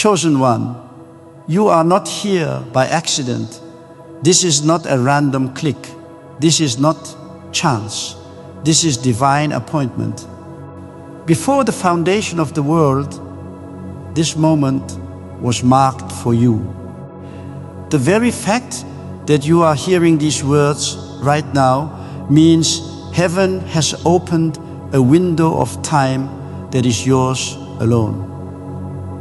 Chosen one, you are not here by accident. This is not a random click. This is not chance. This is divine appointment. Before the foundation of the world, this moment was marked for you. The very fact that you are hearing these words right now means heaven has opened a window of time that is yours alone.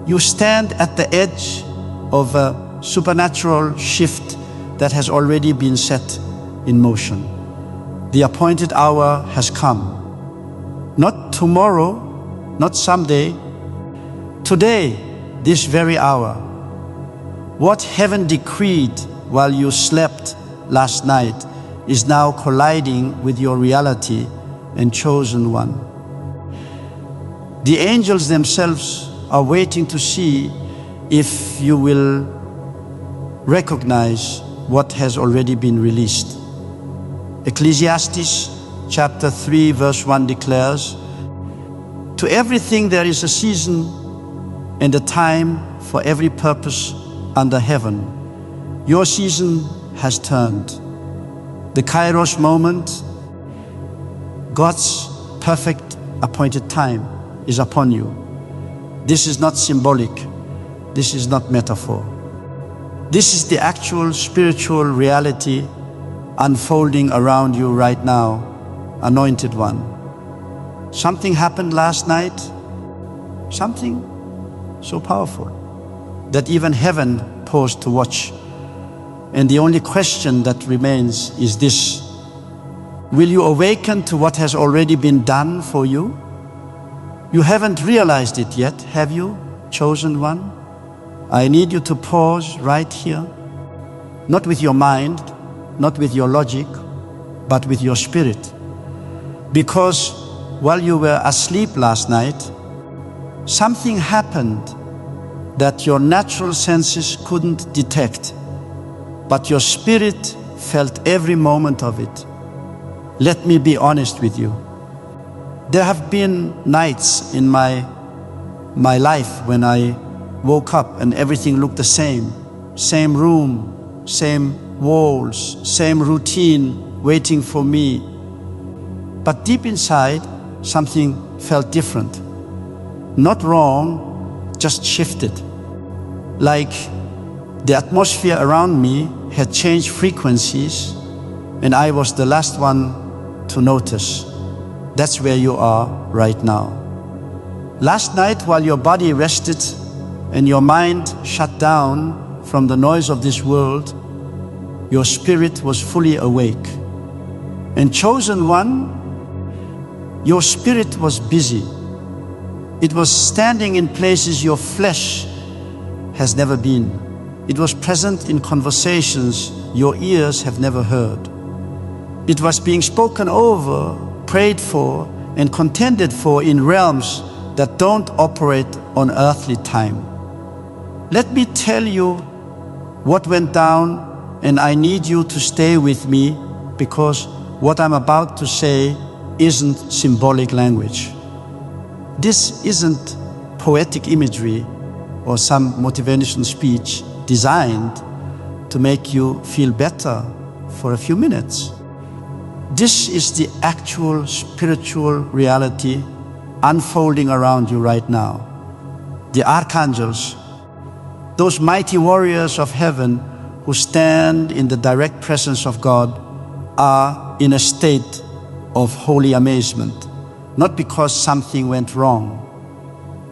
You stand at the edge of a supernatural shift that has already been set in motion. The appointed hour has come. Not tomorrow, not someday, today, this very hour. What heaven decreed while you slept last night is now colliding with your reality and chosen one. The angels themselves are waiting to see if you will recognize what has already been released. Ecclesiastes chapter 3 verse 1 declares, "To everything there is a season and a time for every purpose under heaven." Your season has turned. The Kairos moment, God's perfect appointed time, is upon you. This is not symbolic. This is not metaphor. This is the actual spiritual reality unfolding around you right now, anointed one. Something happened last night, something so powerful that even heaven paused to watch. And the only question that remains is this: will you awaken to what has already been done for you? You haven't realized it yet, have you, chosen one? I need you to pause right here, not with your mind, not with your logic, but with your spirit. Because while you were asleep last night, something happened that your natural senses couldn't detect, but your spirit felt every moment of it. Let me be honest with you. There have been nights in my life when I woke up and everything looked the same. Same room, same walls, same routine waiting for me. But deep inside, something felt different. Not wrong, just shifted. Like the atmosphere around me had changed frequencies and I was the last one to notice. That's where you are right now. Last night, while your body rested and your mind shut down from the noise of this world, your spirit was fully awake. And chosen one, your spirit was busy. It was standing in places your flesh has never been. It was present in conversations your ears have never heard. It was being spoken over, prayed for, and contended for in realms that don't operate on earthly time. Let me tell you what went down, and I need you to stay with me because what I'm about to say isn't symbolic language. This isn't poetic imagery or some motivational speech designed to make you feel better for a few minutes. This is the actual spiritual reality unfolding around you right now. The archangels, those mighty warriors of heaven who stand in the direct presence of God, are in a state of holy amazement, not because something went wrong,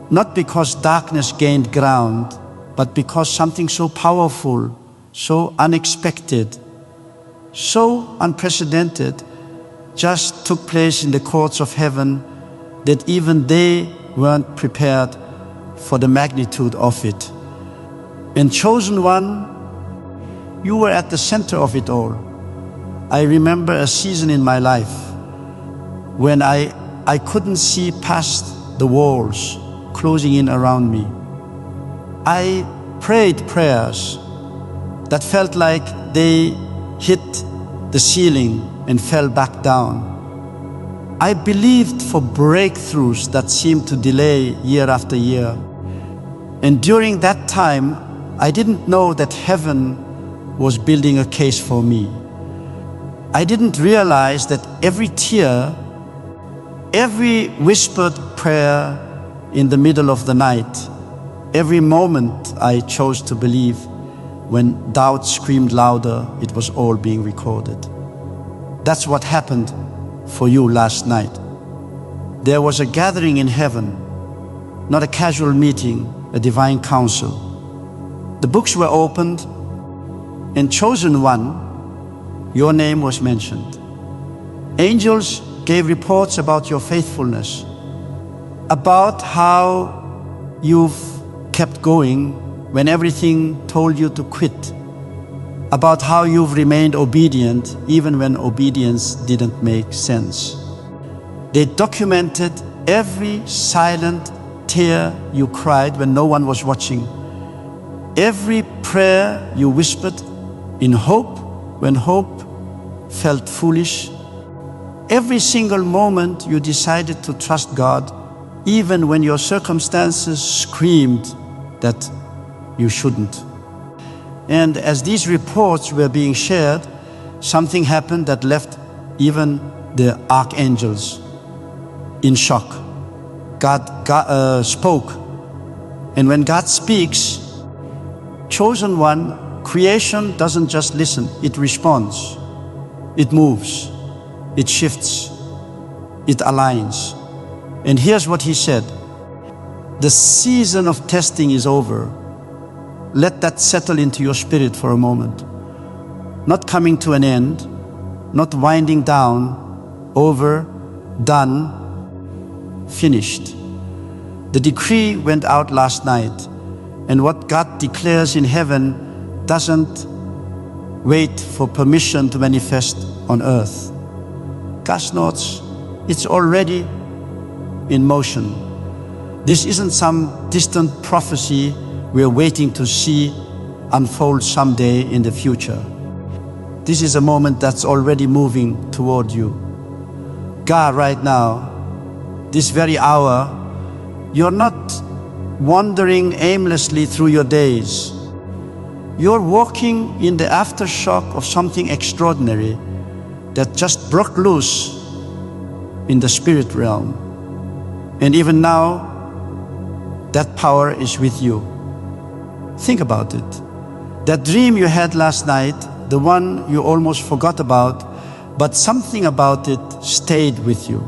not because darkness gained ground, but because something so powerful, so unexpected, so unprecedented just took place in the courts of heaven that even they weren't prepared for the magnitude of it. And chosen one, you were at the center of it all. I remember a season in my life when I couldn't see past the walls closing in around me. I prayed prayers that felt like they hit the ceiling and fell back down. I believed for breakthroughs that seemed to delay year after year. And during that time, I didn't know that heaven was building a case for me. I didn't realize that every tear, every whispered prayer in the middle of the night, every moment I chose to believe, when doubt screamed louder, it was all being recorded. That's what happened for you last night. There was a gathering in heaven, not a casual meeting, a divine council. The books were opened, and chosen one, your name was mentioned. Angels gave reports about your faithfulness, about how you've kept going when everything told you to quit, about how you've remained obedient even when obedience didn't make sense. They documented every silent tear you cried when no one was watching, every prayer you whispered in hope when hope felt foolish, every single moment you decided to trust God even when your circumstances screamed that you shouldn't. And as these reports were being shared, something happened that left even the archangels in shock. God spoke. And when God speaks, chosen one, creation doesn't just listen, it responds. It moves, it shifts, it aligns. And here's what he said: the season of testing is over. Let that settle into your spirit for a moment. Not coming to an end, not winding down, over, done, finished. The decree went out last night, and what God declares in heaven doesn't wait for permission to manifest on earth. God's notes, it's already in motion. This isn't some distant prophecy we're waiting to see unfold someday in the future. This is a moment that's already moving toward you. God, right now, this very hour, you're not wandering aimlessly through your days. You're walking in the aftershock of something extraordinary that just broke loose in the spirit realm. And even now, that power is with you. Think about it. That dream you had last night, the one you almost forgot about, but something about it stayed with you.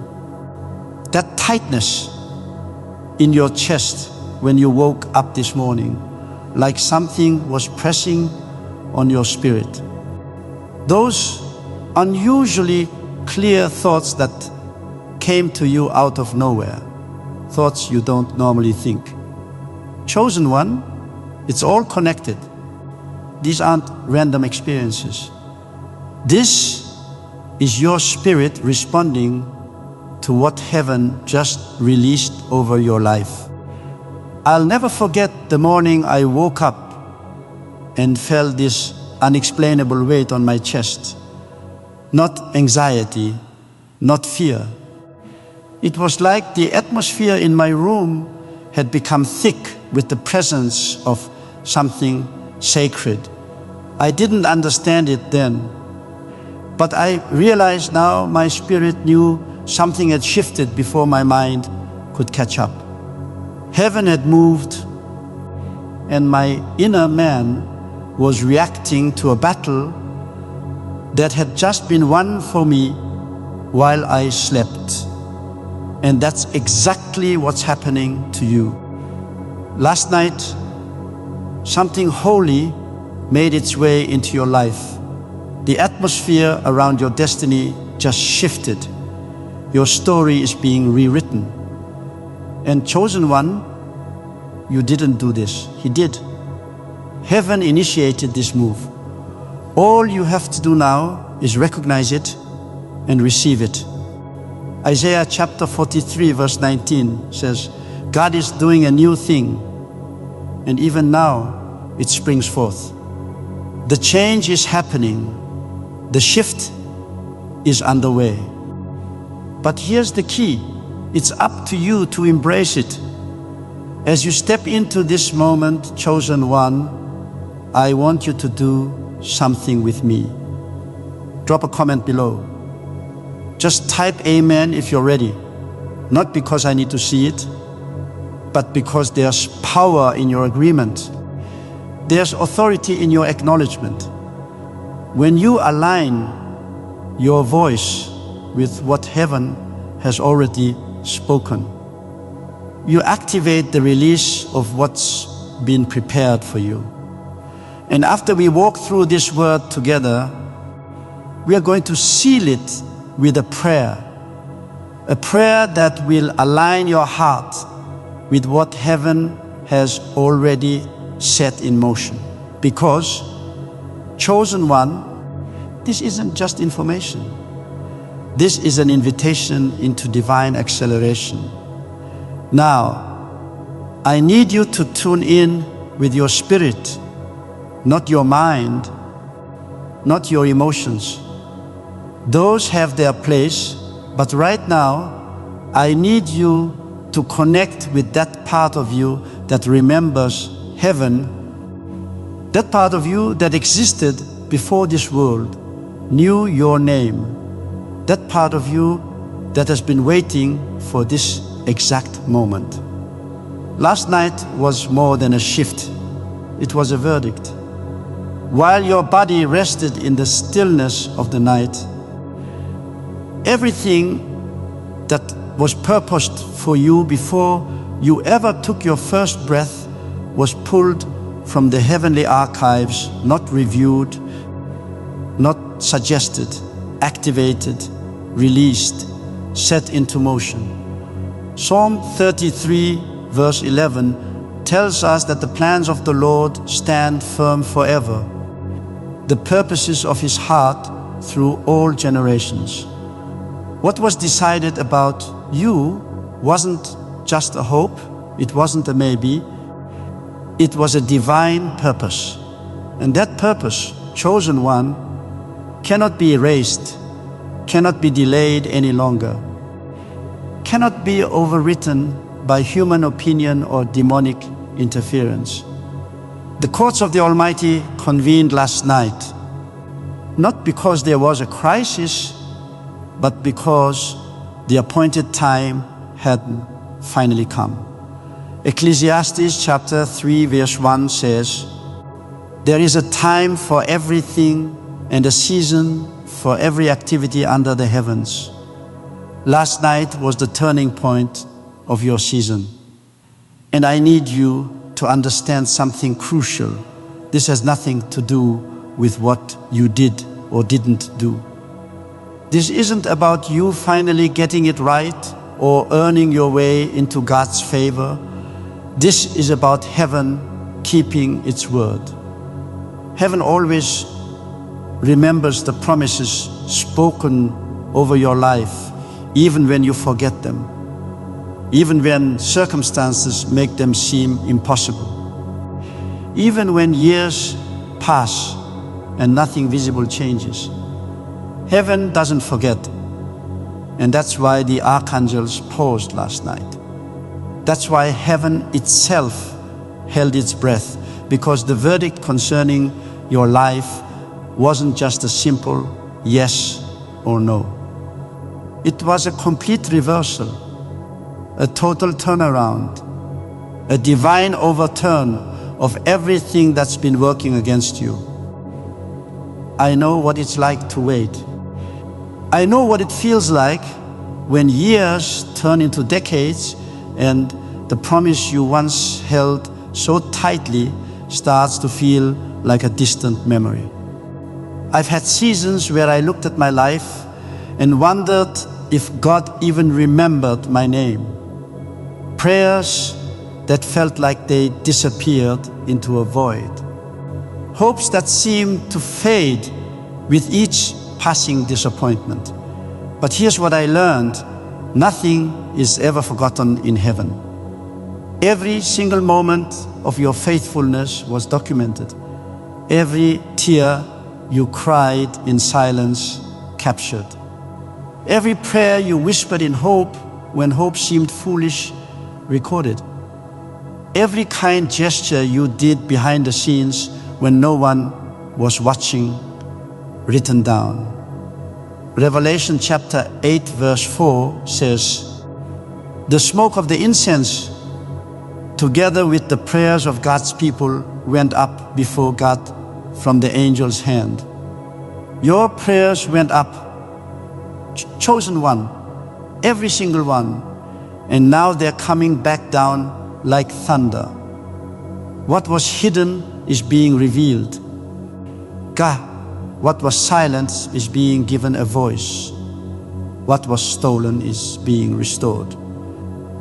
That tightness in your chest when you woke up this morning, like something was pressing on your spirit. Those unusually clear thoughts that came to you out of nowhere, thoughts you don't normally think. Chosen one, it's all connected. These aren't random experiences. This is your spirit responding to what heaven just released over your life. I'll never forget the morning I woke up and felt this unexplainable weight on my chest. Not anxiety, not fear. It was like the atmosphere in my room had become thick with the presence of something sacred. I didn't understand it then, but I realized now my spirit knew something had shifted before my mind could catch up. Heaven had moved, and my inner man was reacting to a battle that had just been won for me while I slept. And that's exactly what's happening to you. Last night, something holy made its way into your life. The atmosphere around your destiny just shifted. Your story is being rewritten. And chosen one, you didn't do this. He did. Heaven initiated this move. All you have to do now is recognize it and receive it. Isaiah chapter 43 verse 19 says, God is doing a new thing, and even now it springs forth. The change is happening. The shift is underway. But here's the key. It's up to you to embrace it. As you step into this moment, chosen one, I want you to do something with me. Drop a comment below. Just type amen if you're ready. Not because I need to see it, but because there's power in your agreement. There's authority in your acknowledgement. When you align your voice with what heaven has already spoken, you activate the release of what's been prepared for you. And after we walk through this word together, we are going to seal it with a prayer that will align your heart with what heaven has already set in motion. Because, chosen one, this isn't just information. This is an invitation into divine acceleration. Now, I need you to tune in with your spirit, not your mind, not your emotions. Those have their place, but right now, I need you to connect with that part of you that remembers heaven, that part of you that existed before this world, knew your name, that part of you that has been waiting for this exact moment. Last night was more than a shift. It was a verdict. While your body rested in the stillness of the night, everything that was purposed for you before you ever took your first breath was pulled from the heavenly archives, not reviewed, not suggested, activated, released, set into motion. Psalm 33 verse 11 tells us that the plans of the Lord stand firm forever, the purposes of His heart through all generations. What was decided about you wasn't just a hope, it wasn't a maybe, it was a divine purpose. And that purpose, chosen one, cannot be erased, cannot be delayed any longer, cannot be overwritten by human opinion or demonic interference. The courts of the Almighty convened last night, not because there was a crisis, but because the appointed time had finally come. Ecclesiastes chapter 3 verse 1 says, "There is a time for everything and a season for every activity under the heavens." Last night was the turning point of your season. And I need you to understand something crucial. This has nothing to do with what you did or didn't do. This isn't about you finally getting it right or earning your way into God's favor. This is about heaven keeping its word. Heaven always remembers the promises spoken over your life, even when you forget them, even when circumstances make them seem impossible, even when years pass and nothing visible changes. Heaven doesn't forget, and that's why the archangels paused last night. That's why heaven itself held its breath, because the verdict concerning your life wasn't just a simple yes or no. It was a complete reversal, a total turnaround, a divine overturn of everything that's been working against you. I know what it's like to wait. I know what it feels like when years turn into decades and the promise you once held so tightly starts to feel like a distant memory. I've had seasons where I looked at my life and wondered if God even remembered my name. Prayers that felt like they disappeared into a void. Hopes that seemed to fade with each passing disappointment. But here's what I learned: nothing is ever forgotten in heaven. Every single moment of your faithfulness was documented. Every tear you cried in silence captured. Every prayer you whispered in hope when hope seemed foolish recorded. every kind gesture you did behind the scenes when no one was watching written down. Revelation chapter 8 verse 4 says, "The smoke of the incense together with the prayers of God's people went up before God from the angel's hand." Your prayers went up, chosen one, every single one, and now they're coming back down like thunder. What was hidden is being revealed. God, what was silenced is being given a voice. What was stolen is being restored.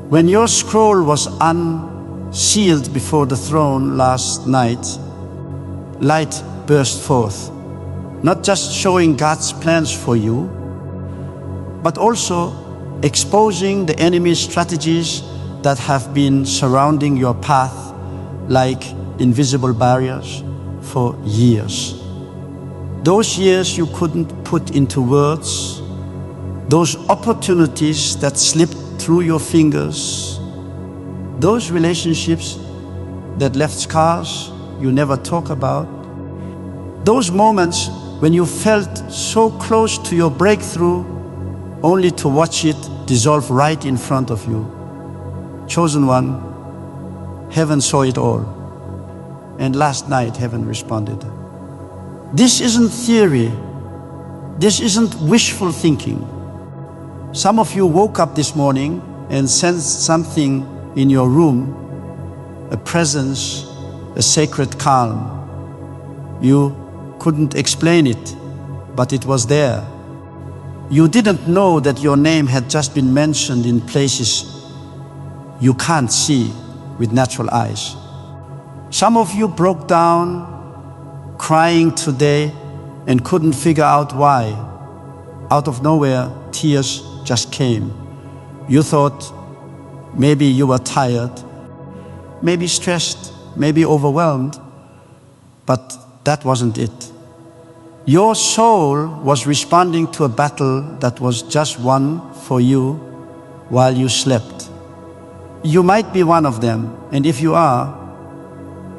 When your scroll was unsealed before the throne last night, light burst forth, not just showing God's plans for you, but also exposing the enemy's strategies that have been surrounding your path like invisible barriers for years. Those years you couldn't put into words, those opportunities that slipped through your fingers, those relationships that left scars you never talk about, those moments when you felt so close to your breakthrough only to watch it dissolve right in front of you. Chosen one, heaven saw it all. And last night, heaven responded. This isn't theory. This isn't wishful thinking. Some of you woke up this morning and sensed something in your room, a presence, a sacred calm. You couldn't explain it, but it was there. You didn't know that your name had just been mentioned in places you can't see with natural eyes. Some of you broke down, crying today, and couldn't figure out why. Out of nowhere, tears just came. You thought maybe you were tired, maybe stressed, maybe overwhelmed, but that wasn't it. Your soul was responding to a battle that was just won for you while you slept. You might be one of them, and if you are,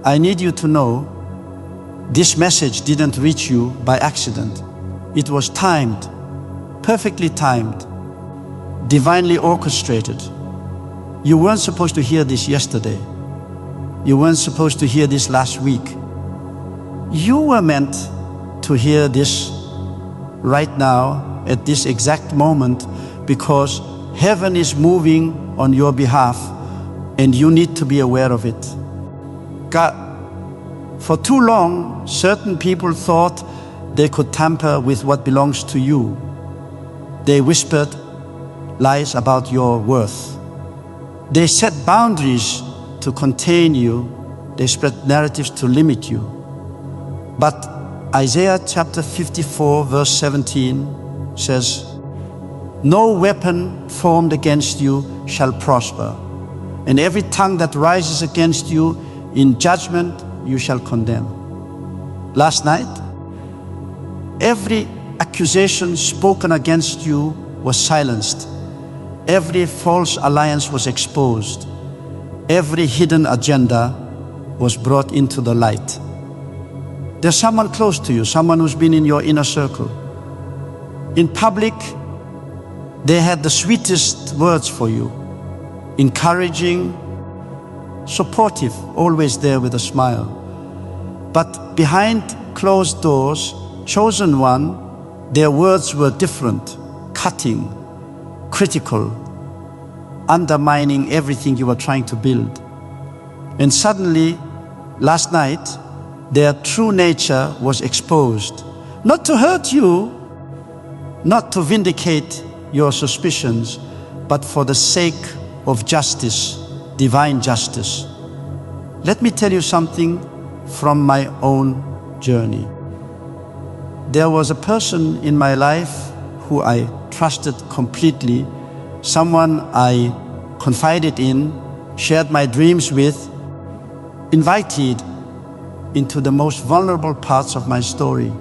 I need you to know this message didn't reach you by accident. It was timed, perfectly timed, divinely orchestrated. You weren't supposed to hear this yesterday. You weren't supposed to hear this last week. You were meant to hear this right now at this exact moment because heaven is moving on your behalf and you need to be aware of it. God, for too long, certain people thought they could tamper with what belongs to you. They whispered lies about your worth. They set boundaries to contain you. They spread narratives to limit you. But Isaiah chapter 54 verse 17 says, "No weapon formed against you shall prosper, and every tongue that rises against you in judgment you shall condemn." Last night, every accusation spoken against you was silenced. Every false alliance was exposed. Every hidden agenda was brought into the light. There's someone close to you, someone who's been in your inner circle. In public, they had the sweetest words for you, encouraging, supportive, always there with a smile. But behind closed doors, chosen one, their words were different, cutting, critical, undermining everything you were trying to build. And suddenly, last night, their true nature was exposed. Not to hurt you, not to vindicate your suspicions, but for the sake of justice, divine justice. Let me tell you something from my own journey. There was a person in my life who I trusted completely, someone I confided in, shared my dreams with, invited into the most vulnerable parts of my story.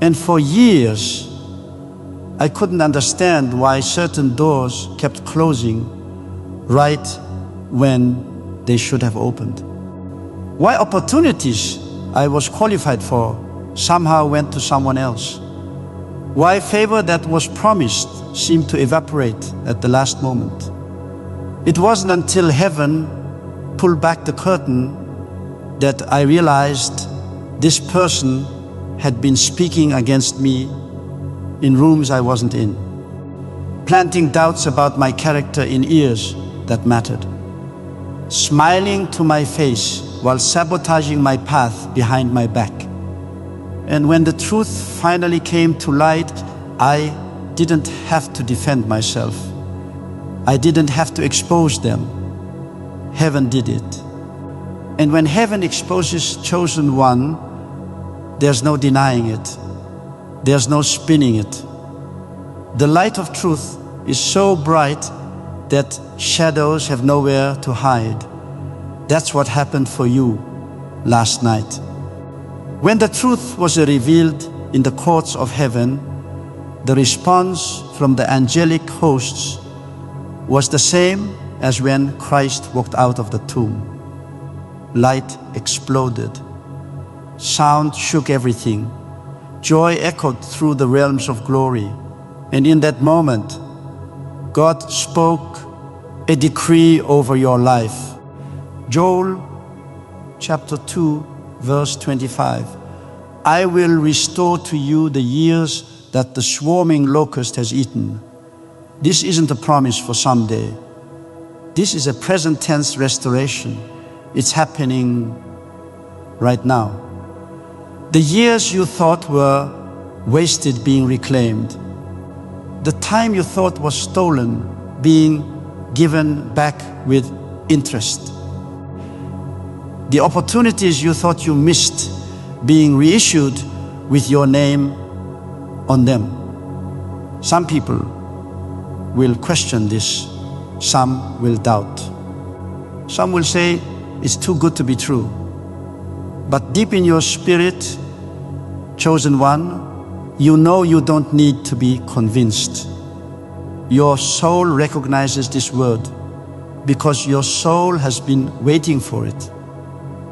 And for years, I couldn't understand why certain doors kept closing right when they should have opened. Why opportunities I was qualified for somehow went to someone else. Why favor that was promised seemed to evaporate at the last moment. It wasn't until heaven pulled back the curtain that I realized this person had been speaking against me in rooms I wasn't in, planting doubts about my character in ears that mattered, smiling to my face while sabotaging my path behind my back. And when the truth finally came to light, I didn't have to defend myself. I didn't have to expose them. Heaven did it. And when heaven exposes chosen one, there's no denying it. There's no spinning it. The light of truth is so bright that shadows have nowhere to hide. That's what happened for you last night. When the truth was revealed in the courts of heaven, the response from the angelic hosts was the same as when Christ walked out of the tomb. Light exploded. Sound shook everything. Joy echoed through the realms of glory. And in that moment, God spoke a decree over your life. Joel chapter 2, verse 25. I will restore to you the years that the swarming locust has eaten. This isn't a promise for someday. This is a present tense restoration. It's happening right now. The years you thought were wasted being reclaimed. The time you thought was stolen being given back with interest. The opportunities you thought you missed being reissued with your name on them. Some people will question this. Some will doubt. Some will say it's too good to be true. But deep in your spirit, chosen one, you know you don't need to be convinced. Your soul recognizes this word because your soul has been waiting for it.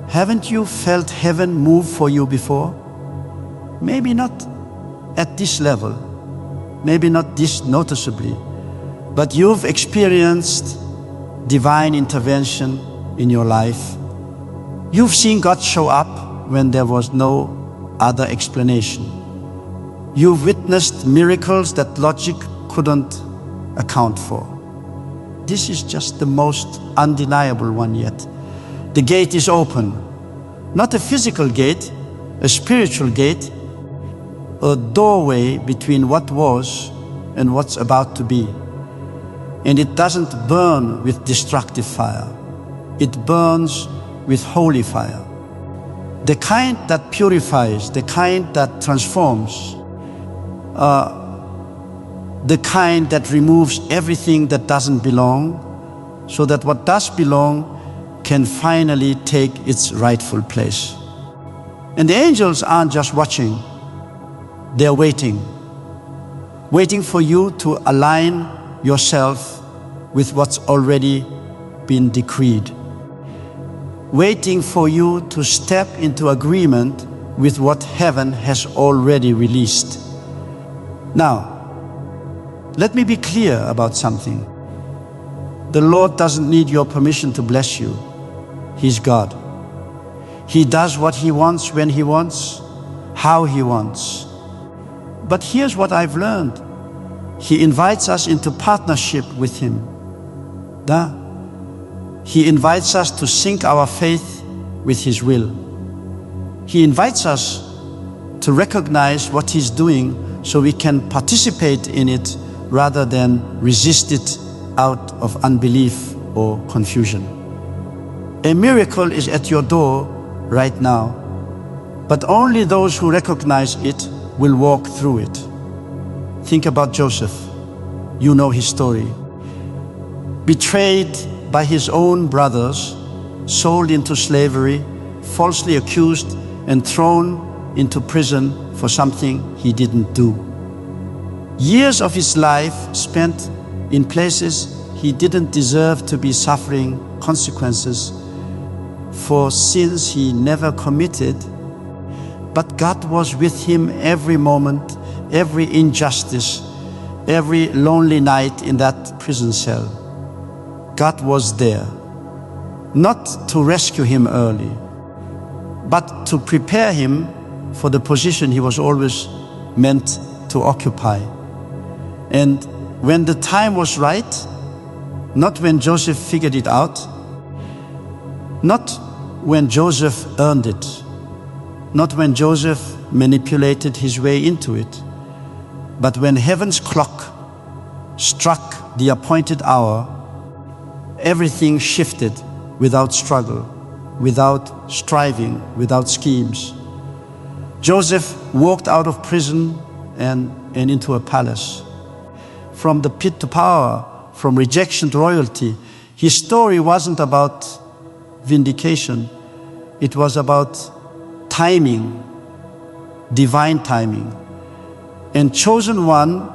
Haven't you felt heaven move for you before? Maybe not at this level, maybe not this noticeably, but you've experienced divine intervention in your life. You've seen God show up when there was no other explanation. You've witnessed miracles that logic couldn't account for. This is just the most undeniable one yet. The gate is open. Not a physical gate, a spiritual gate, a doorway between what was and what's about to be. And it doesn't burn with destructive fire. It burns with holy fire. The kind that purifies, the kind that transforms, the kind that removes everything that doesn't belong, so that what does belong can finally take its rightful place. And the angels aren't just watching, they're waiting for you to align yourself with what's already been decreed. Waiting for you to step into agreement with what heaven has already released. Now, let me be clear about something. The Lord doesn't need your permission to bless you. He's God. He does what He wants, when He wants, how He wants. But here's what I've learned. He invites us into partnership with Him. He invites us to sync our faith with His will. He invites us to recognize what He's doing so we can participate in it rather than resist it out of unbelief or confusion. A miracle is at your door right now, but only those who recognize it will walk through it. Think about Joseph. You know his story. Betrayed by his own brothers, sold into slavery, falsely accused, and thrown into prison for something he didn't do. Years of his life spent in places he didn't deserve to be suffering consequences for sins he never committed, but God was with him every moment, every injustice, every lonely night in that prison cell. God was there, not to rescue him early, but to prepare him for the position he was always meant to occupy. And when the time was right, not when Joseph figured it out, not when Joseph earned it, not when Joseph manipulated his way into it, but when heaven's clock struck the appointed hour, everything shifted without struggle, without striving, without schemes. Joseph walked out of prison and into a palace. From the pit to power, from rejection to royalty. His story wasn't about vindication. It was about timing, divine timing. And chosen one,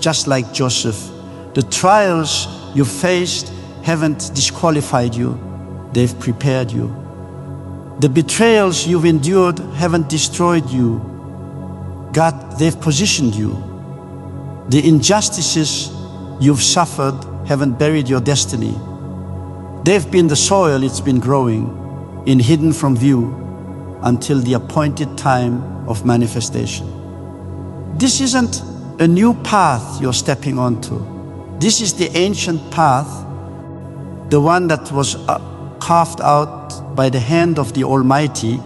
just like Joseph, the trials you faced haven't disqualified you, they've prepared you. The betrayals you've endured haven't destroyed you. God, they've positioned you. The injustices you've suffered haven't buried your destiny. They've been the soil it's been growing in, hidden from view until the appointed time of manifestation. This isn't a new path you're stepping onto. This is the ancient path, the one that was carved out by the hand of the Almighty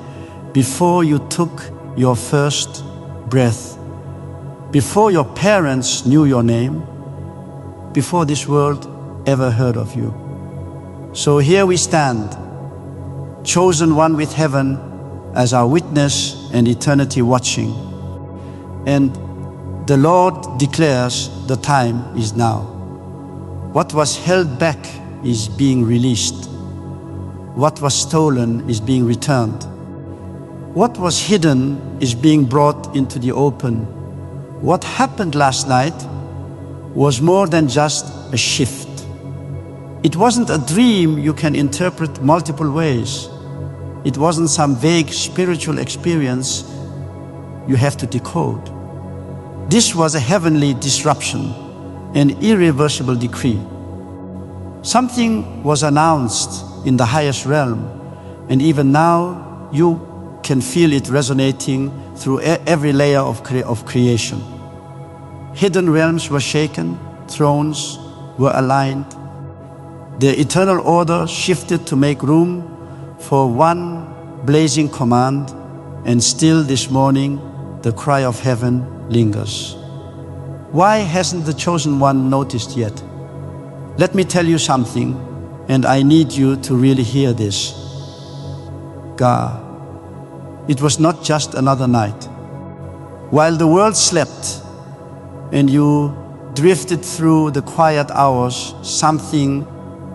before you took your first breath, before your parents knew your name, before this world ever heard of you. So here we stand, chosen one with heaven as our witness and eternity watching. And the Lord declares the time is now. What was held back is being released. What was stolen is being returned. What was hidden is being brought into the open. What happened last night was more than just a shift. It wasn't a dream you can interpret multiple ways. It wasn't some vague spiritual experience you have to decode. This was a heavenly disruption, an irreversible decree. Something was announced in the highest realm, and even now you can feel it resonating through every layer of creation. Hidden realms were shaken, thrones were aligned. The eternal order shifted to make room for one blazing command, and still this morning the cry of heaven lingers. Why hasn't the chosen one noticed yet? Let me tell you something, and I need you to really hear this. God, it was not just another night. While the world slept and you drifted through the quiet hours, something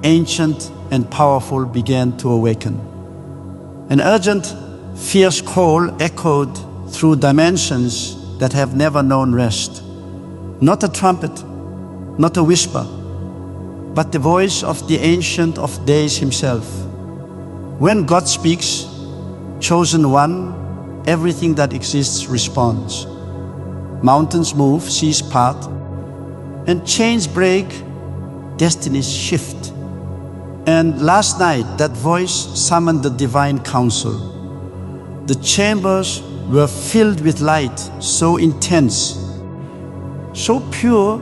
ancient and powerful began to awaken. An urgent, fierce call echoed through dimensions that have never known rest. Not a trumpet, not a whisper, but the voice of the Ancient of Days himself. When God speaks, chosen one, everything that exists responds. Mountains move, seas part, and chains break, destinies shift. And last night, that voice summoned the divine council. The chambers were filled with light, so intense, so pure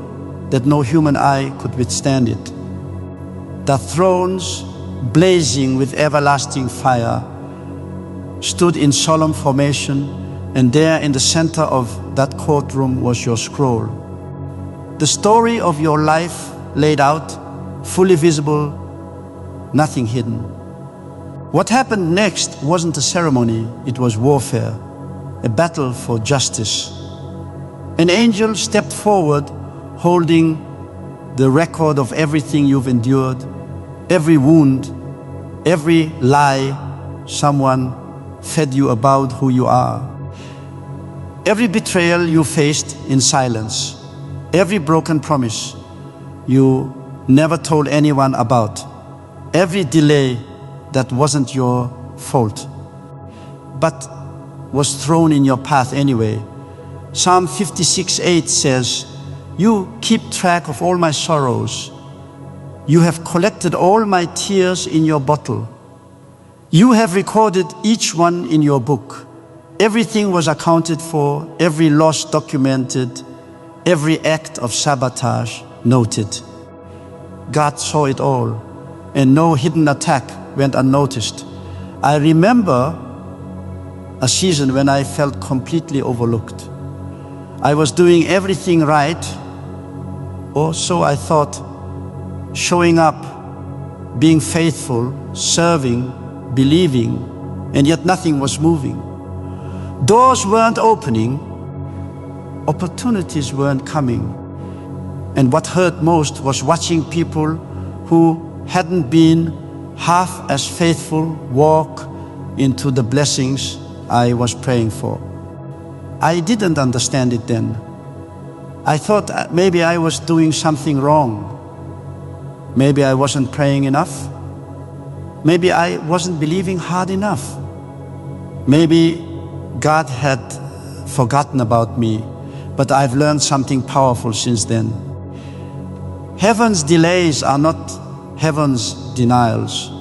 that no human eye could withstand it. The thrones, blazing with everlasting fire, stood in solemn formation, and there in the center of that courtroom was your scroll. The story of your life laid out, fully visible, nothing hidden. What happened next wasn't a ceremony, it was warfare, a battle for justice. An angel stepped forward, holding the record of everything you've endured, every wound, every lie someone fed you about who you are. Every betrayal you faced in silence, every broken promise you never told anyone about, every delay that wasn't your fault, but was thrown in your path anyway. Psalm 56:8 says, "You keep track of all my sorrows. You have collected all my tears in your bottle. You have recorded each one in your book. Everything was accounted for, every loss documented, every act of sabotage noted." God saw it all, and no hidden attack went unnoticed. I remember a season when I felt completely overlooked. I was doing everything right, or so I thought, showing up, being faithful, serving, believing, and yet nothing was moving. Doors weren't opening, opportunities weren't coming. And what hurt most was watching people who hadn't been half as faithful walk into the blessings I was praying for. I didn't understand it then. I thought maybe I was doing something wrong. Maybe I wasn't praying enough. Maybe I wasn't believing hard enough. Maybe God had forgotten about me, but I've learned something powerful since then. Heaven's delays are not heaven's denials.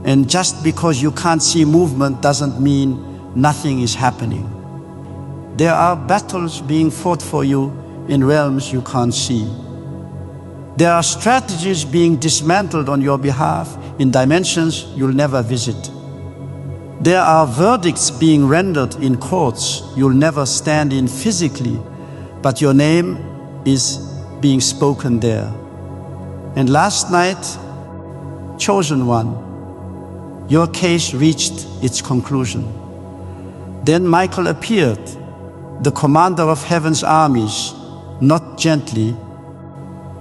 And just because you can't see movement doesn't mean nothing is happening. There are battles being fought for you in realms you can't see. There are strategies being dismantled on your behalf in dimensions you'll never visit. There are verdicts being rendered in courts you'll never stand in physically, but your name is being spoken there. And last night, chosen one, your case reached its conclusion. Then Michael appeared, the commander of heaven's armies, not gently,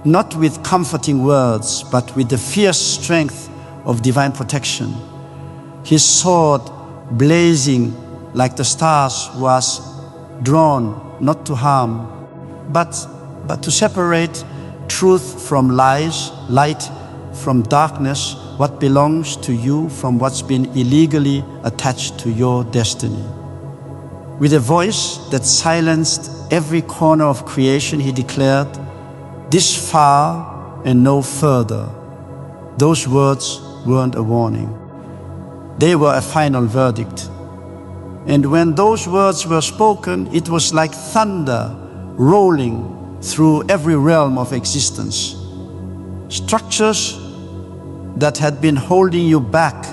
not with comforting words, but with the fierce strength of divine protection. His sword, blazing like the stars, was drawn not to harm, but to separate truth from lies, light from darkness, what belongs to you from what's been illegally attached to your destiny. With a voice that silenced every corner of creation, he declared, "This far and no further." Those words weren't a warning. They were a final verdict. And when those words were spoken, it was like thunder rolling through every realm of existence. Structures that had been holding you back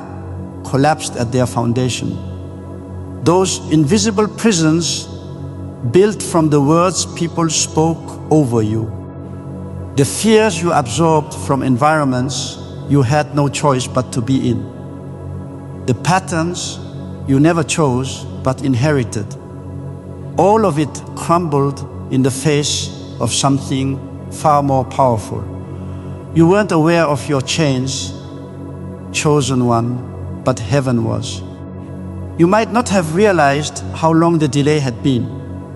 collapsed at their foundation. Those invisible prisons built from the words people spoke over you. The fears you absorbed from environments you had no choice but to be in. The patterns you never chose but inherited. All of it crumbled in the face of something far more powerful. You weren't aware of your change, chosen one, but heaven was. You might not have realized how long the delay had been,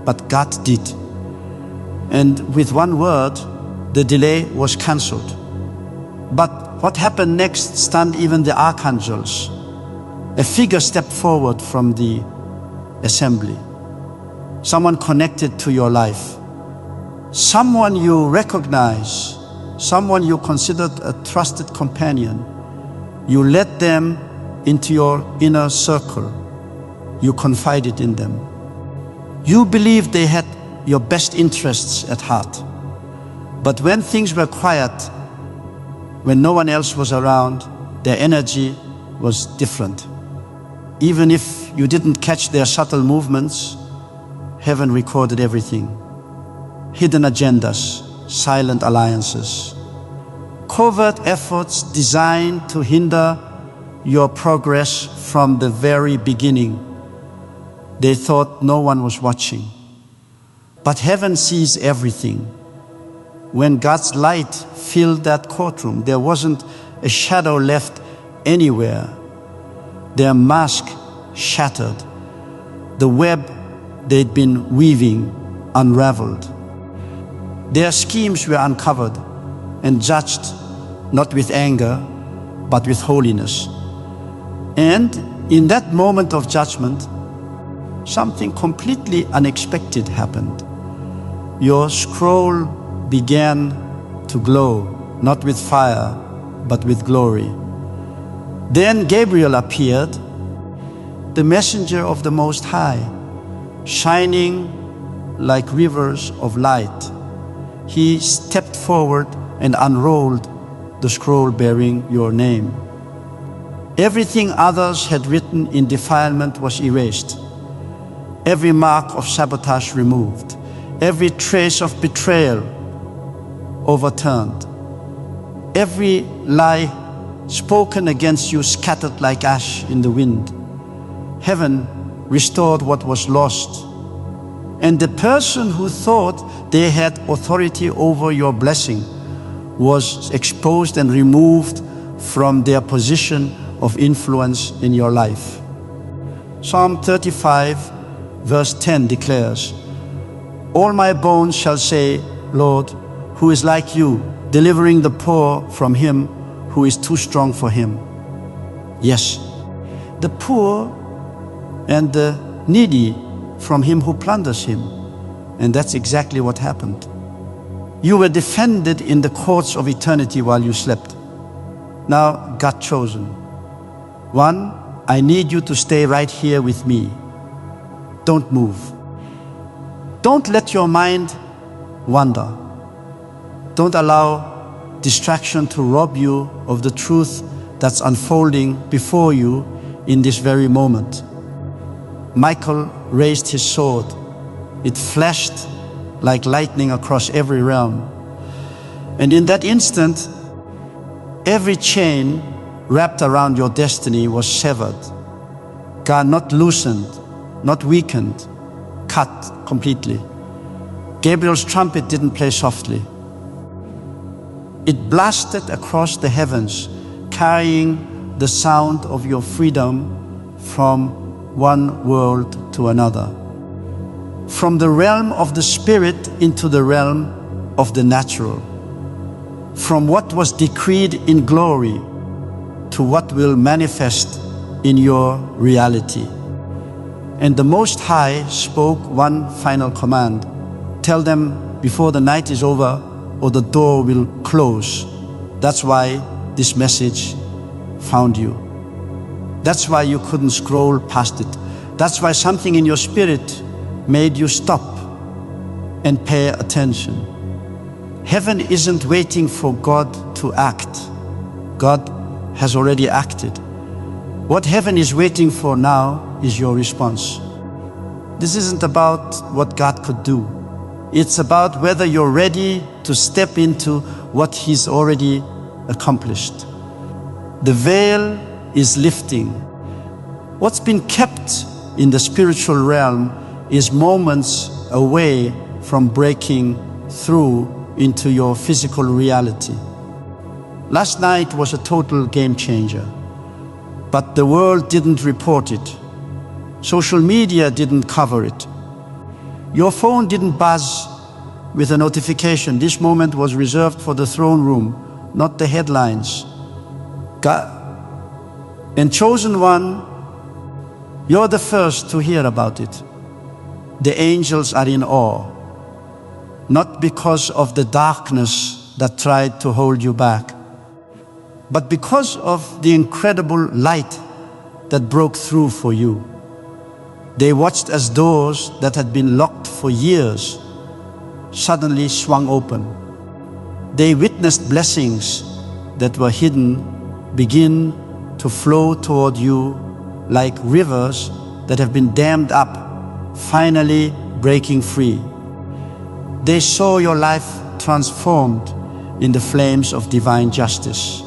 but God did. And with one word, the delay was cancelled. But what happened next stunned even the archangels. A figure stepped forward from the assembly. Someone connected to your life. Someone you recognize. Someone you considered a trusted companion. You led them into your inner circle. You confided in them. You believed they had your best interests at heart. But when things were quiet, when no one else was around, their energy was different. Even if you didn't catch their subtle movements, heaven recorded everything. Hidden agendas, silent alliances, covert efforts designed to hinder your progress from the very beginning. They thought no one was watching. But heaven sees everything. When God's light filled that courtroom, there wasn't a shadow left anywhere. Their mask shattered. The web they'd been weaving unraveled. Their schemes were uncovered and judged not with anger, but with holiness. And in that moment of judgment, something completely unexpected happened. Your scroll began to glow, not with fire, but with glory. Then Gabriel appeared, the messenger of the Most High, shining like rivers of light. He stepped forward and unrolled the scroll bearing your name. Everything others had written in defilement was erased. Every mark of sabotage removed. Every trace of betrayal overturned. Every lie spoken against you scattered like ash in the wind. Heaven restored what was lost. And the person who thought they had authority over your blessing was exposed and removed from their position of influence in your life. Psalm 35 verse 10 declares, "All my bones shall say, Lord, who is like you, delivering the poor from him who is too strong for him." Yes, the poor and the needy from him who plunders him. And that's exactly what happened. You were defended in the courts of eternity while you slept. Now God chosen. One, I need you to stay right here with me. Don't move. Don't let your mind wander. Don't allow distraction to rob you of the truth that's unfolding before you in this very moment. Michael raised his sword. It flashed like lightning across every realm. And in that instant, every chain wrapped around your destiny was severed. God not loosened, not weakened, cut completely. Gabriel's trumpet didn't play softly. It blasted across the heavens, carrying the sound of your freedom from one world to another. From the realm of the spirit into the realm of the natural. From what was decreed in glory to what will manifest in your reality. And the Most High spoke one final command. Tell them before the night is over or the door will close. That's why this message found you. That's why you couldn't scroll past it. That's why something in your spirit made you stop and pay attention. Heaven isn't waiting for God to act. God has already acted. What heaven is waiting for now is your response. This isn't about what God could do. It's about whether you're ready to step into what He's already accomplished. The veil is lifting. What's been kept in the spiritual realm is moments away from breaking through into your physical reality. Last night was a total game changer, but the world didn't report it. Social media didn't cover it. Your phone didn't buzz with a notification. This moment was reserved for the throne room, not the headlines. God, and chosen one, you're the first to hear about it. The angels are in awe, not because of the darkness that tried to hold you back, but because of the incredible light that broke through for you. They watched as doors that had been locked for years suddenly swung open. They witnessed blessings that were hidden begin to flow toward you like rivers that have been dammed up, finally breaking free. They saw your life transformed in the flames of divine justice.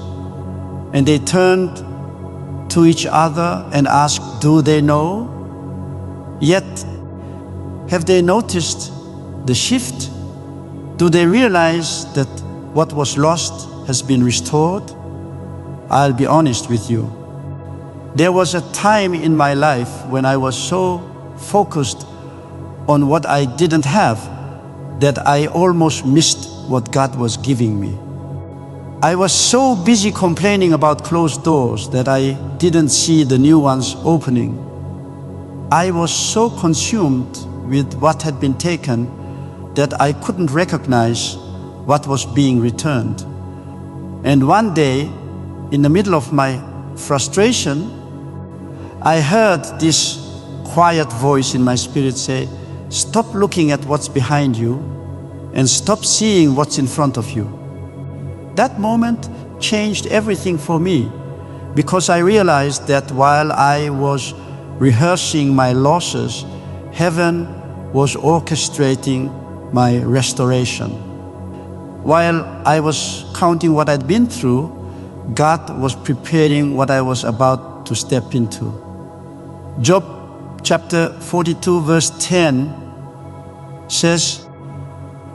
And they turned to each other and asked, do they know? Yet, have they noticed the shift? Do they realize that what was lost has been restored? I'll be honest with you. There was a time in my life when I was so focused on what I didn't have that I almost missed what God was giving me. I was so busy complaining about closed doors that I didn't see the new ones opening. I was so consumed with what had been taken that I couldn't recognize what was being returned. And one day, in the middle of my frustration, I heard this quiet voice in my spirit say, "Stop looking at what's behind you and stop seeing what's in front of you." That moment changed everything for me, because I realized that while I was rehearsing my losses, heaven was orchestrating my restoration. While I was counting what I'd been through, God was preparing what I was about to step into. Job chapter 42 verse 10 says,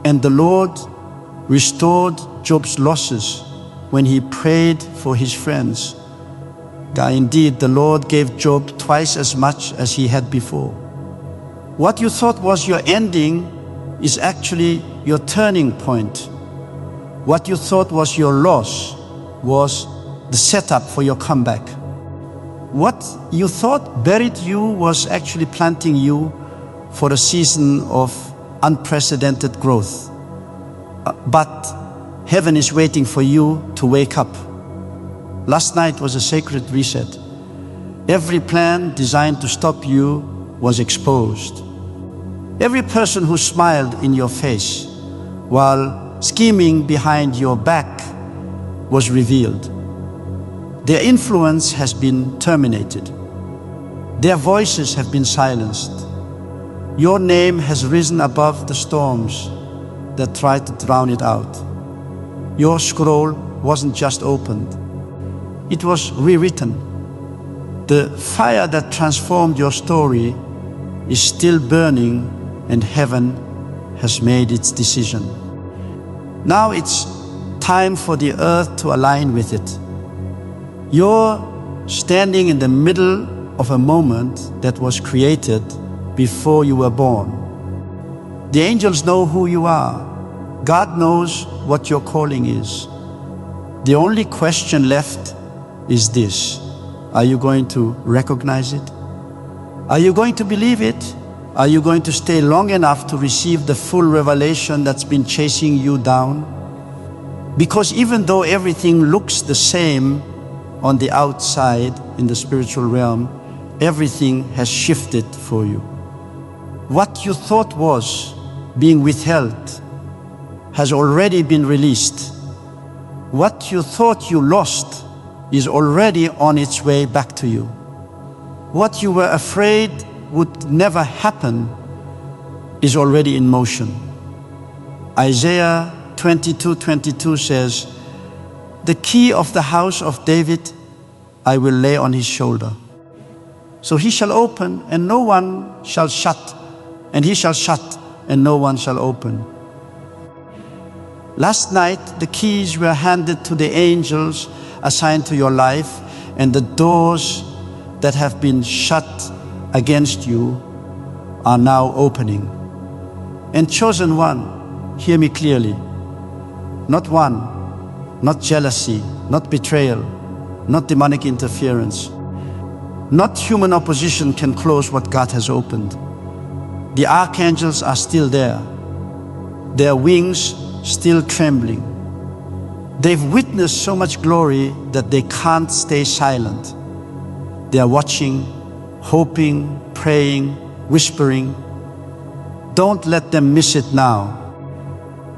"And the Lord restored Job's losses when he prayed for his friends." Indeed, the Lord gave Job twice as much as he had before. What you thought was your ending is actually your turning point. What you thought was your loss was the setup for your comeback. What you thought buried you was actually planting you for a season of unprecedented growth. But heaven is waiting for you to wake up. Last night was a sacred reset. Every plan designed to stop you was exposed. Every person who smiled in your face while scheming behind your back was revealed. Their influence has been terminated. Their voices have been silenced. Your name has risen above the storms that tried to drown it out. Your scroll wasn't just opened, it was rewritten. The fire that transformed your story is still burning, and heaven has made its decision. Now it's time for the earth to align with it. You're standing in the middle of a moment that was created before you were born. The angels know who you are. God knows what your calling is. The only question left is this: are you going to recognize it? Are you going to believe it? Are you going to stay long enough to receive the full revelation that's been chasing you down? Because even though everything looks the same on the outside in the spiritual realm, everything has shifted for you. What you thought was being withheld has already been released. What you thought you lost is already on its way back to you. What you were afraid would never happen is already in motion. Isaiah 22:22 says, "The key of the house of David I will lay on his shoulder. So he shall open and no one shall shut, and he shall shut and no one shall open." Last night, the keys were handed to the angels assigned to your life, and the doors that have been shut against you are now opening. And chosen one, hear me clearly, not one, not jealousy, not betrayal, not demonic interference, not human opposition can close what God has opened. The archangels are still there, their wings still trembling. They've witnessed so much glory that they can't stay silent. They are watching, hoping, praying, whispering. Don't let them miss it now.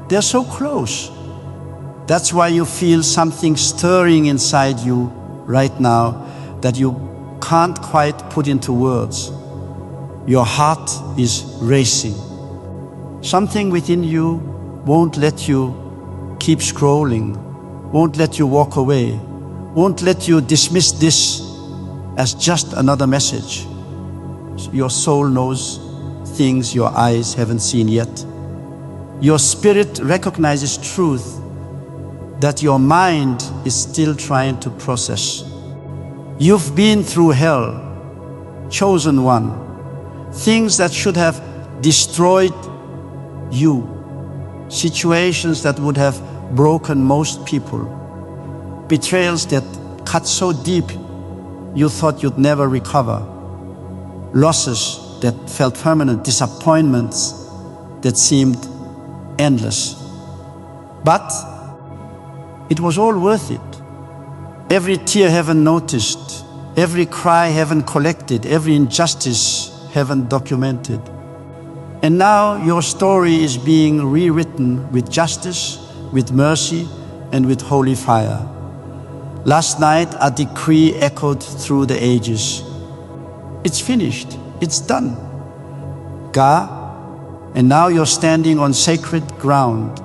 They're so close. That's why you feel something stirring inside you right now that you can't quite put into words. Your heart is racing. Something within you won't let you keep scrolling, won't let you walk away, won't let you dismiss this as just another message. Your soul knows things your eyes haven't seen yet. Your spirit recognizes truth that your mind is still trying to process. You've been through hell, chosen one, things that should have destroyed you, situations that would have broken most people. betrayals that cut so deep you thought you'd never recover, losses that felt permanent, disappointments that seemed endless. But it was all worth it. Every tear heaven noticed, every cry heaven collected, every injustice heaven documented. And now your story is being rewritten with justice, with mercy, and with holy fire. Last night, a decree echoed through the ages. It's finished. It's done. Ga, and now you're standing on sacred ground.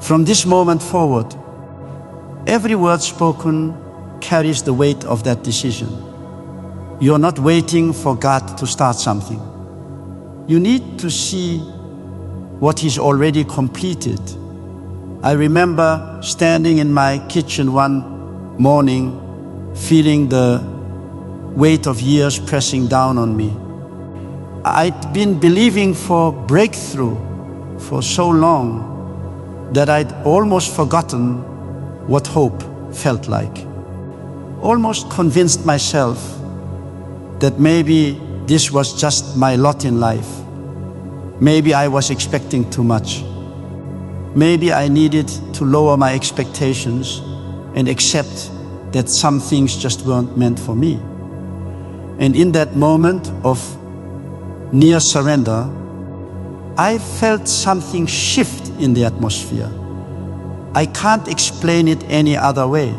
From this moment forward, every word spoken carries the weight of that decision. You're not waiting for God to start something. You need to see what He's already completed. I remember standing in my kitchen one morning, feeling the weight of years pressing down on me. I'd been believing for breakthrough for so long that I'd almost forgotten what hope felt like. Almost convinced myself that maybe this was just my lot in life. Maybe I was expecting too much. Maybe I needed to lower my expectations and accept that some things just weren't meant for me. And in that moment of near surrender, I felt something shift in the atmosphere. I can't explain it any other way.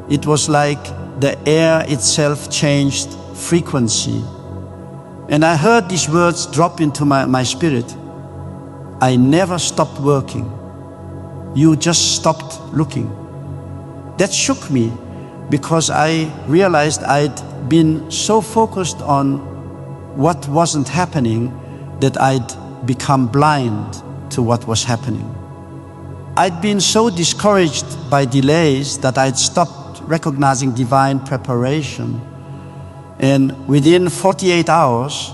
It was like the air itself changed frequency. And I heard these words drop into my spirit. I never stopped working. You just stopped looking. That shook me because I realized I'd been so focused on what wasn't happening that I'd become blind to what was happening. I'd been so discouraged by delays that I'd stopped recognizing divine preparation. And within 48 hours,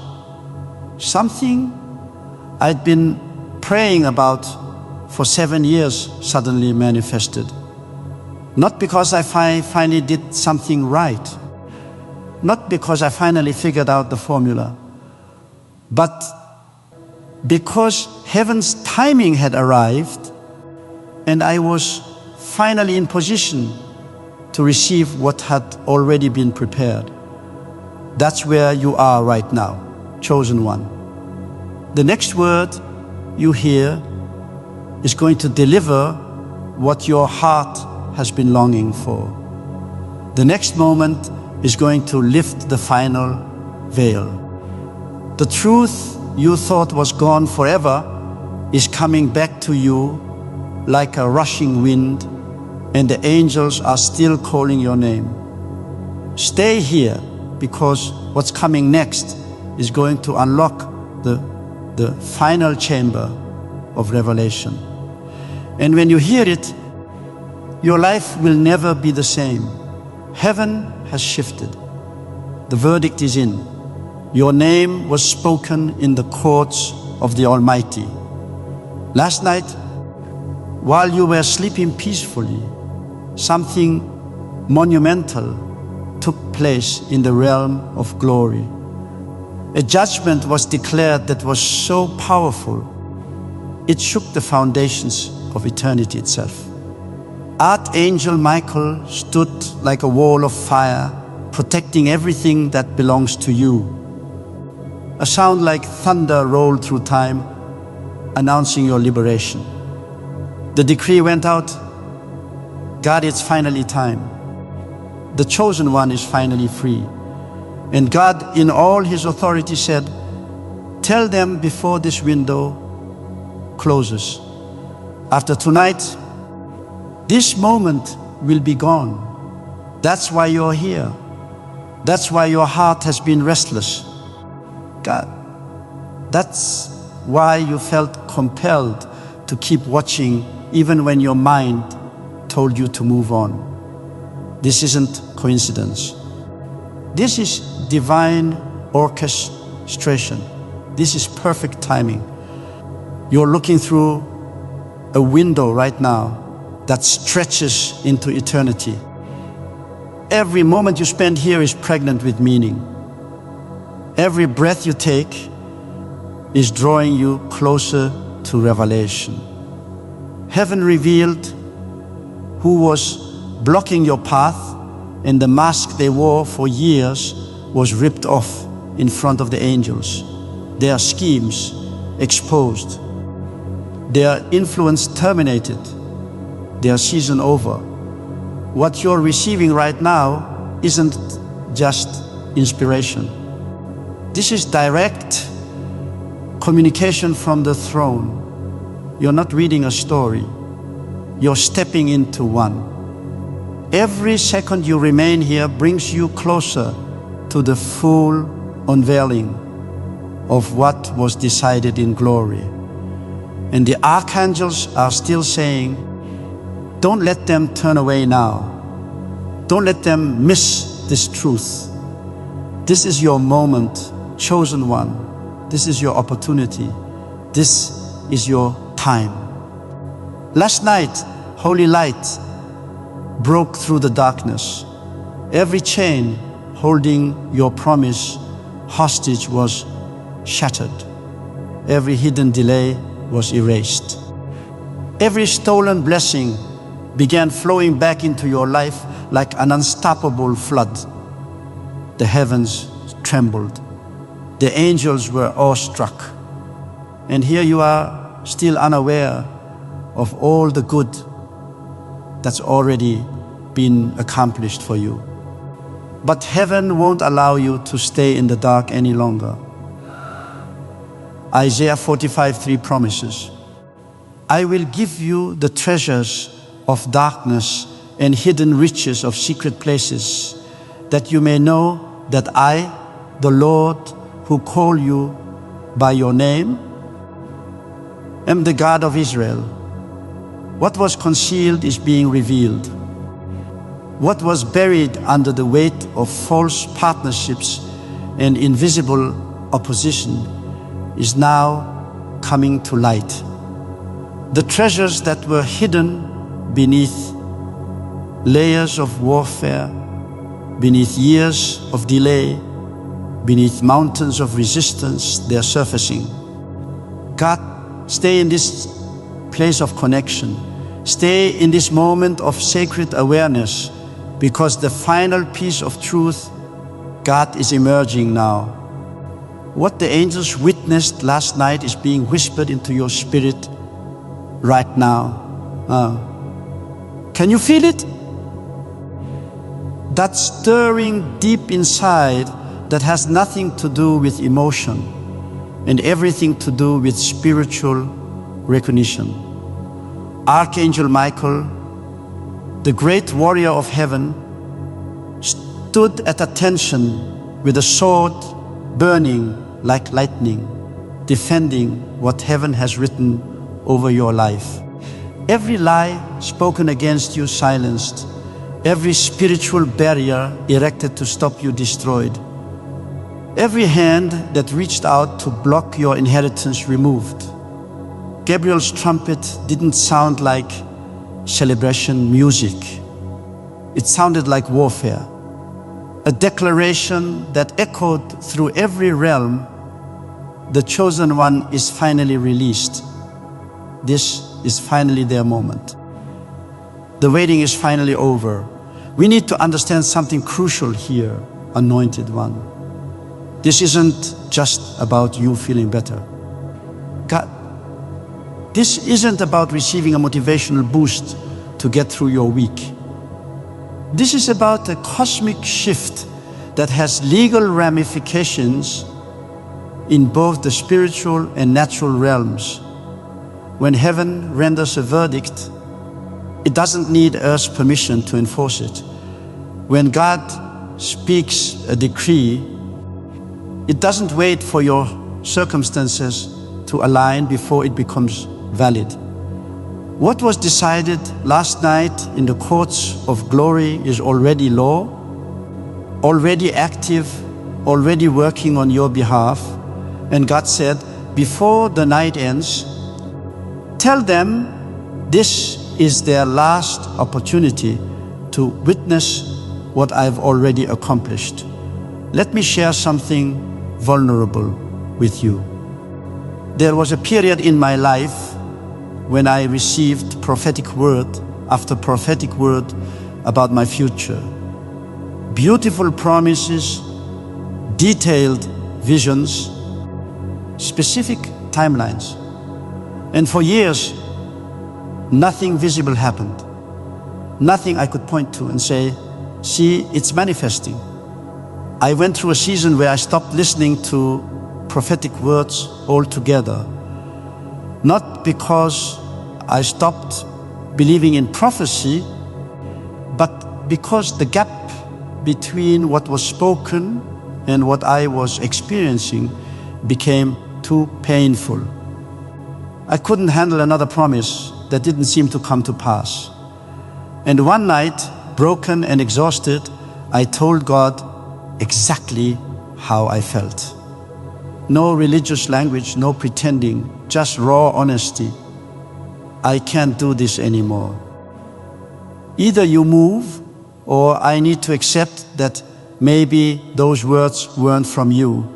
something I'd been praying about for 7 years suddenly manifested. Not because I finally did something right, not because I finally figured out the formula, but because heaven's timing had arrived and I was finally in position to receive what had already been prepared. That's where you are right now, chosen one. The next word you hear is going to deliver what your heart has been longing for. The next moment is going to lift the final veil. The truth you thought was gone forever is coming back to you like a rushing wind, and the angels are still calling your name. Stay here, because what's coming next is going to unlock the final chamber of revelation. And when you hear it, your life will never be the same. Heaven has shifted. The verdict is in. Your name was spoken in the courts of the Almighty. Last night, while you were sleeping peacefully, something monumental took place in the realm of glory. A judgment was declared that was so powerful, it shook the foundations of eternity itself. Archangel Michael stood like a wall of fire, protecting everything that belongs to you. A sound like thunder rolled through time, announcing your liberation. The decree went out, God, it's finally time. The chosen one is finally free. And God, in all His authority, said, tell them before this window closes. After tonight, this moment will be gone. That's why you're here. That's why your heart has been restless. God, that's why you felt compelled to keep watching even when your mind told you to move on. This isn't coincidence. This is divine orchestration. This is perfect timing. You're looking through a window right now that stretches into eternity. Every moment you spend here is pregnant with meaning. Every breath you take is drawing you closer to revelation. Heaven revealed who was blocking your path, and the mask they wore for years was ripped off in front of the angels. Their schemes exposed. Their influence terminated. Their season over. What you're receiving right now isn't just inspiration. This is direct communication from the throne. You're not reading a story. You're stepping into one. Every second you remain here brings you closer to the full unveiling of what was decided in glory. And the archangels are still saying, don't let them turn away now. Don't let them miss this truth. This is your moment, chosen one. This is your opportunity. This is your time. Last night, holy light broke through the darkness. Every chain holding your promise hostage was shattered. Every hidden delay was erased. Every stolen blessing began flowing back into your life like an unstoppable flood. The heavens trembled. The angels were awestruck. And here you are, still unaware of all the good that's already been accomplished for you. But heaven won't allow you to stay in the dark any longer. Isaiah 45:3 promises, I will give you the treasures of darkness and hidden riches of secret places, that you may know that I, the Lord, who call you by your name, am the God of Israel. What was concealed is being revealed. What was buried under the weight of false partnerships and invisible opposition is now coming to light. The treasures that were hidden beneath layers of warfare, beneath years of delay, beneath mountains of resistance, they're surfacing. God, stay in this place of connection. Stay in this moment of sacred awareness, because the final piece of truth, God is emerging now. What the angels witnessed last night is being whispered into your spirit right now. Can you feel it? That stirring deep inside that has nothing to do with emotion and everything to do with spiritual recognition. Archangel Michael, the great warrior of heaven, stood at attention with a sword burning like lightning, defending what heaven has written over your life. Every lie spoken against you silenced, every spiritual barrier erected to stop you destroyed, every hand that reached out to block your inheritance removed. Gabriel's trumpet didn't sound like celebration music. It sounded like warfare, a declaration that echoed through every realm. The chosen one is finally released. This is finally their moment. The waiting is finally over. We need to understand something crucial here, anointed one. This isn't just about you feeling better. This isn't about receiving a motivational boost to get through your week. This is about a cosmic shift that has legal ramifications in both the spiritual and natural realms. When heaven renders a verdict, it doesn't need Earth's permission to enforce it. When God speaks a decree, it doesn't wait for your circumstances to align before it becomes valid. What was decided last night in the courts of glory is already law, already active, already working on your behalf. And God said, before the night ends, tell them this is their last opportunity to witness what I've already accomplished. Let me share something vulnerable with you. There was a period in my life when I received prophetic word after prophetic word about my future. Beautiful promises, detailed visions, specific timelines. And for years, nothing visible happened. Nothing I could point to and say, see, it's manifesting. I went through a season where I stopped listening to prophetic words altogether. Not because I stopped believing in prophecy, but because the gap between what was spoken and what I was experiencing became too painful. I couldn't handle another promise that didn't seem to come to pass. And one night, broken and exhausted, I told God exactly how I felt. No religious language, no pretending, just raw honesty. I can't do this anymore. Either you move, or I need to accept that maybe those words weren't from you.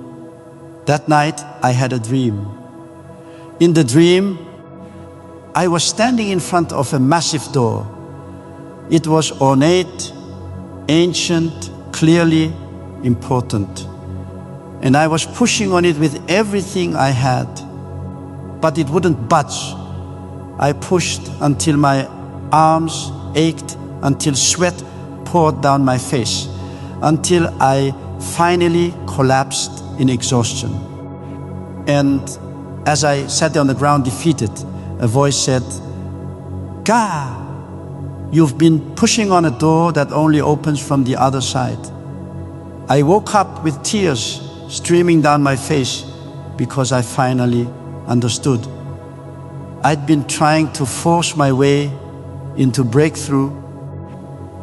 That night, I had a dream. In the dream, I was standing in front of a massive door. It was ornate, ancient, clearly important. And I was pushing on it with everything I had, but it wouldn't budge. I pushed until my arms ached, until sweat poured down my face, until I finally collapsed in exhaustion. And as I sat there on the ground defeated, a voice said, "God, you've been pushing on a door that only opens from the other side." I woke up with tears streaming down my face because I finally understood. I'd been trying to force my way into breakthrough,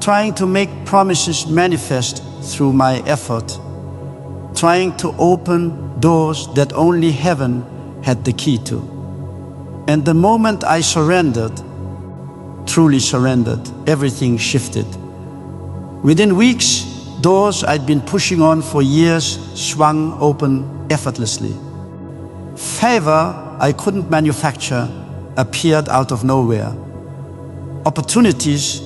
trying to make promises manifest through my effort, trying to open doors that only heaven had the key to. And the moment I surrendered, truly surrendered, everything shifted. Within weeks, doors I'd been pushing on for years swung open effortlessly. Favor I couldn't manufacture appeared out of nowhere. Opportunities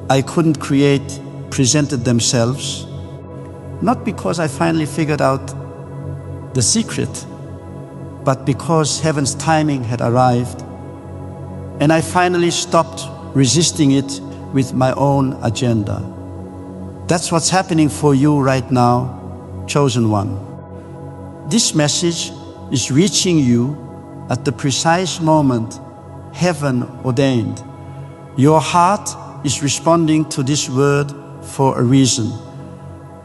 I couldn't create presented themselves, not because I finally figured out the secret, but because heaven's timing had arrived, and I finally stopped resisting it with my own agenda. That's what's happening for you right now, chosen one. This message is reaching you at the precise moment heaven ordained. Your heart is responding to this word for a reason.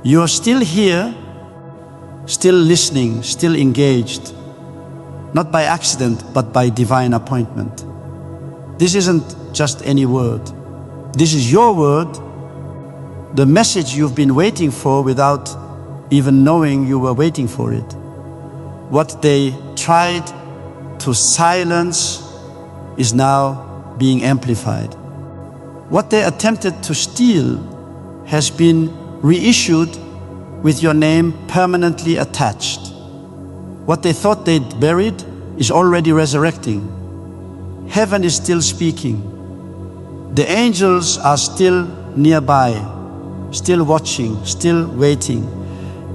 You're still here, still listening, still engaged, not by accident, but by divine appointment. This isn't just any word. This is your word, the message you've been waiting for without even knowing you were waiting for it. What they tried to silence is now being amplified. What they attempted to steal has been reissued with your name permanently attached. What they thought they'd buried is already resurrecting. Heaven is still speaking. The angels are still nearby, still watching, still waiting.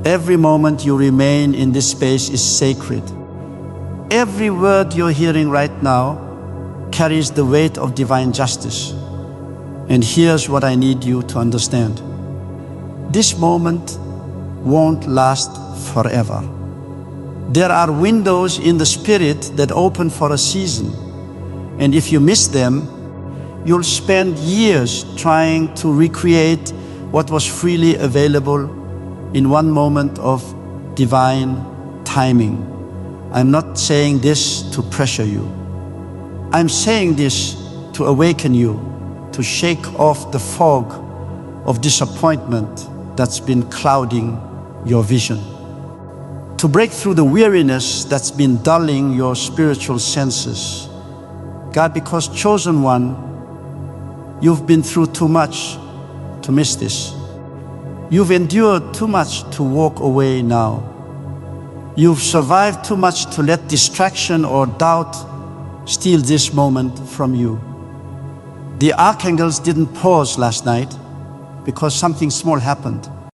Every moment you remain in this space is sacred. Every word you're hearing right now carries the weight of divine justice. And here's what I need you to understand. This moment won't last forever. There are windows in the Spirit that open for a season. And if you miss them, you'll spend years trying to recreate what was freely available in one moment of divine timing. I'm not saying this to pressure you. I'm saying this to awaken you, to shake off the fog of disappointment that's been clouding your vision, to break through the weariness that's been dulling your spiritual senses. God, because chosen one, You've been through too much to miss this. You've endured too much to walk away now. You've survived too much to let distraction or doubt steal this moment from you. The archangels didn't pause last night because something small happened.